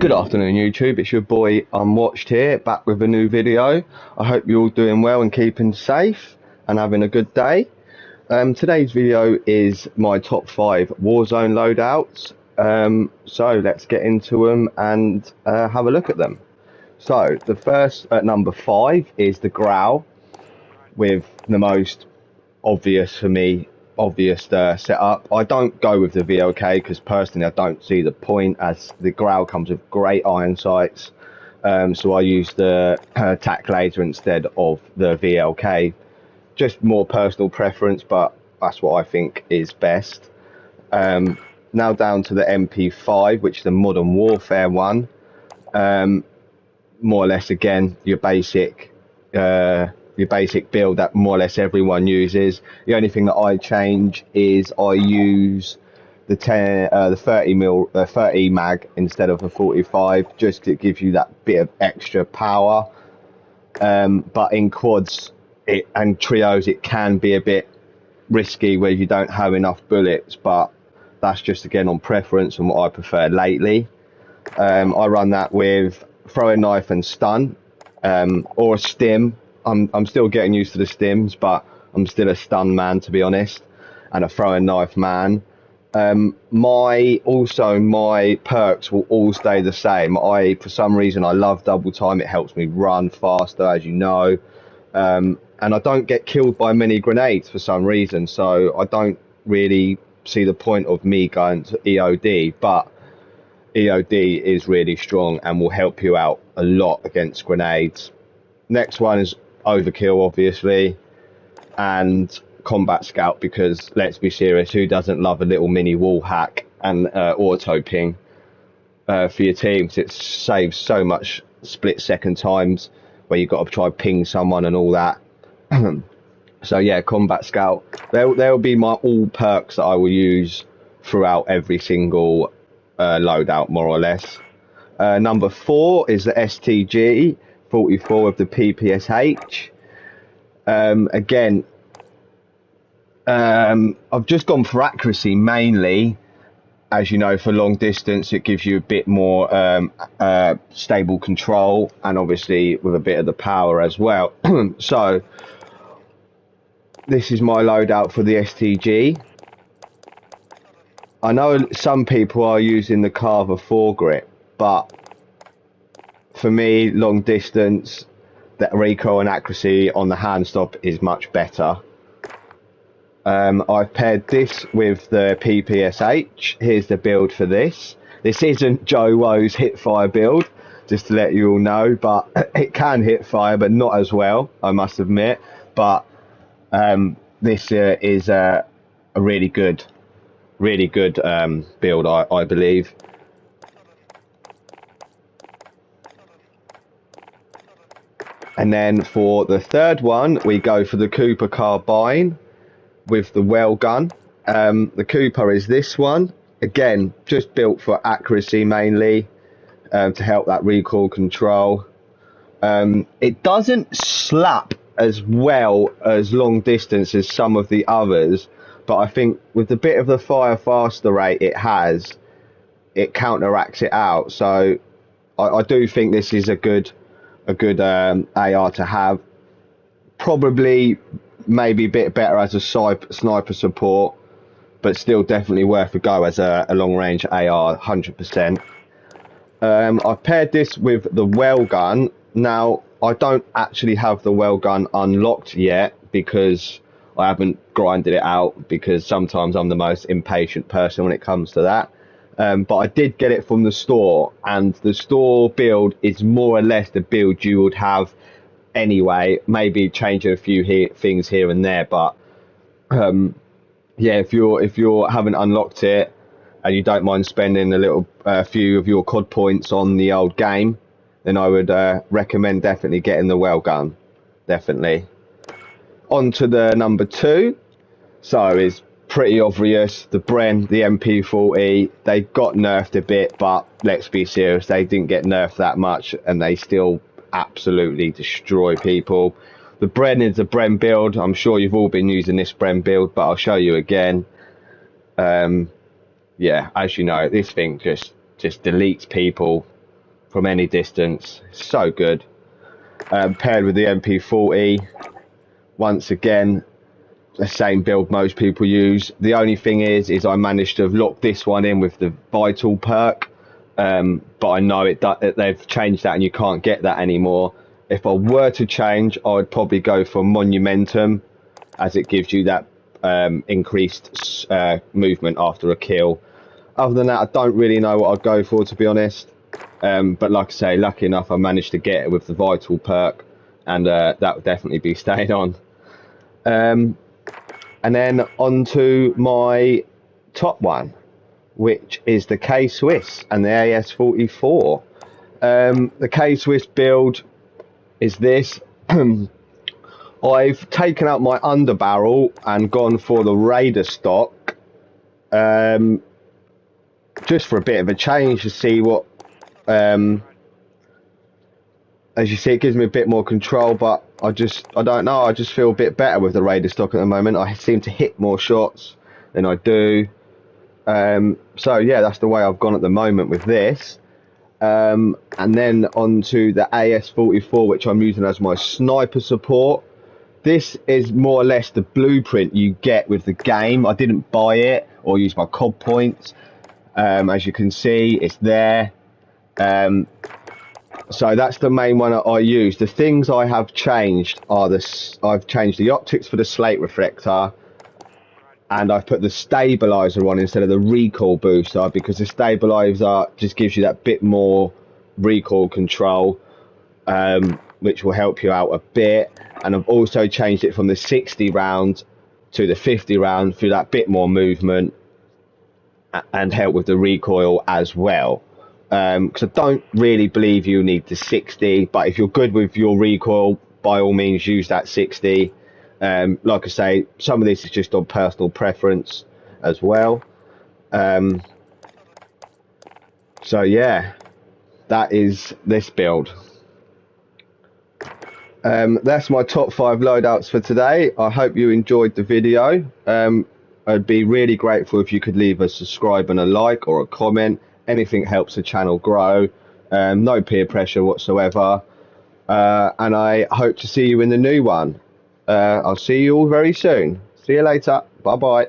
Good afternoon YouTube, it's your boy Unwatched here, back with a new video. I hope you're all doing well and keeping safe and having a good day. Today's video is my top 5 Warzone loadouts. So let's get into them and have a look at them. So the first at number 5 is the Grau, with the most obvious for me setup. I don't go with the VLK because personally I don't see the point, as the Grau comes with great iron sights, so I use the tac laser instead of the VLK. Just more personal preference, but that's what I think is best. Now down to the MP5, which is the Modern Warfare one. More or less again your basic build that more or less everyone uses. The only thing that I change is I use the 30 mag instead of a 45, just to give you that bit of extra power. But in quads and trios it can be a bit risky where you don't have enough bullets, but that's just again on preference and what I prefer lately. I run that with throwing knife and stun, or a stim. I'm still getting used to the stims, but I'm still a stun man, to be honest, and a throwing knife man. My perks will all stay the same. For some reason I love double time. It helps me run faster, as you know, and I don't get killed by many grenades for some reason, so I don't really see the point of me going to EOD, but EOD is really strong and will help you out a lot against grenades. Next one is Overkill, obviously, and Combat Scout, because let's be serious, who doesn't love a little mini wall hack and auto ping for your teams? It saves so much split second times where you've got to try ping someone and all that. So yeah, Combat Scout, they'll be my all perks that I will use throughout every single loadout, more or less. Number 4 is the STG 44 with the PPSH. Again, I've just gone for accuracy mainly. As you know, for long distance it gives you a bit more stable control, and obviously with a bit of the power as well. So this is my loadout for the STG. I know some people are using the Carver foregrip, but for me, long distance, that recoil and accuracy on the hand stop is much better. I've paired this with the PPSH. Here's the build for this. This isn't Joe Woe's hit fire build, just to let you all know, but it can hit fire, but not as well, I must admit. But this is a really good build, I believe. And then for the third one, we go for the Cooper carbine with the well gun. The Cooper is this one. Again, just built for accuracy mainly, to help that recoil control. It doesn't slap as well as long distance as some of the others, but I think with the bit of the fire faster rate it has, it counteracts it out. So I do think this is a good AR to have. Probably maybe a bit better as a sniper support, but still definitely worth a go as a long range AR, 100%. I've paired this with the well gun. Now I don't actually have the well gun unlocked yet because I haven't grinded it out, because sometimes I'm the most impatient person when it comes to that. But I did get it from the store, and the store build is more or less the build you would have anyway, maybe changing a few things here and there. But yeah, if you haven't unlocked it and you don't mind spending a few of your COD points on the old game, then I would recommend definitely getting the well gun. Definitely. On to the number 2. So it's pretty obvious, the Bren, the MP40, they got nerfed a bit, but let's be serious, they didn't get nerfed that much and they still absolutely destroy people. The Bren is the Bren build. I'm sure you've all been using this Bren build, but I'll show you again. Yeah, as you know, this thing just deletes people from any distance. So good. Paired with the MP40, once again, the same build most people use. The only thing is I managed to have locked this one in with the Vital perk, but I know they've changed that and you can't get that anymore. If I were to change, I would probably go for Monumentum, as it gives you that increased movement after a kill. Other than that, I don't really know what I'd go for, to be honest. But like I say, lucky enough, I managed to get it with the Vital perk, and that would definitely be staying on. And then onto my top one, which is the Kswiss and the AS44. The Kswiss build is this. I've taken out my underbarrel and gone for the Raider stock, just for a bit of a change to see what. As you see, it gives me a bit more control, but I don't know, I just feel a bit better with the Raider stock at the moment. I seem to hit more shots than I do. So yeah, that's the way I've gone at the moment with this. And then onto the AS44, which I'm using as my sniper support. This is more or less the blueprint you get with the game. I didn't buy it or use my COD points. As you can see, it's there. So that's the main one that I use. The things I have changed are I've changed the optics for the slate reflector, and I've put the stabilizer on instead of the recoil booster, because the stabilizer just gives you that bit more recoil control, which will help you out a bit. And I've also changed it from the 60 round to the 50 round for that bit more movement and help with the recoil as well. Because I don't really believe you need the 60, but if you're good with your recoil, by all means use that 60. Like I say, some of this is just on personal preference as well. So yeah, that is this build. That's my top 5 loadouts for today. I hope you enjoyed the video. I'd be really grateful if you could leave a subscribe and a like or a comment. Anything helps the channel grow. No peer pressure whatsoever. And I hope to see you in the new one. I'll see you all very soon. See you later. Bye bye.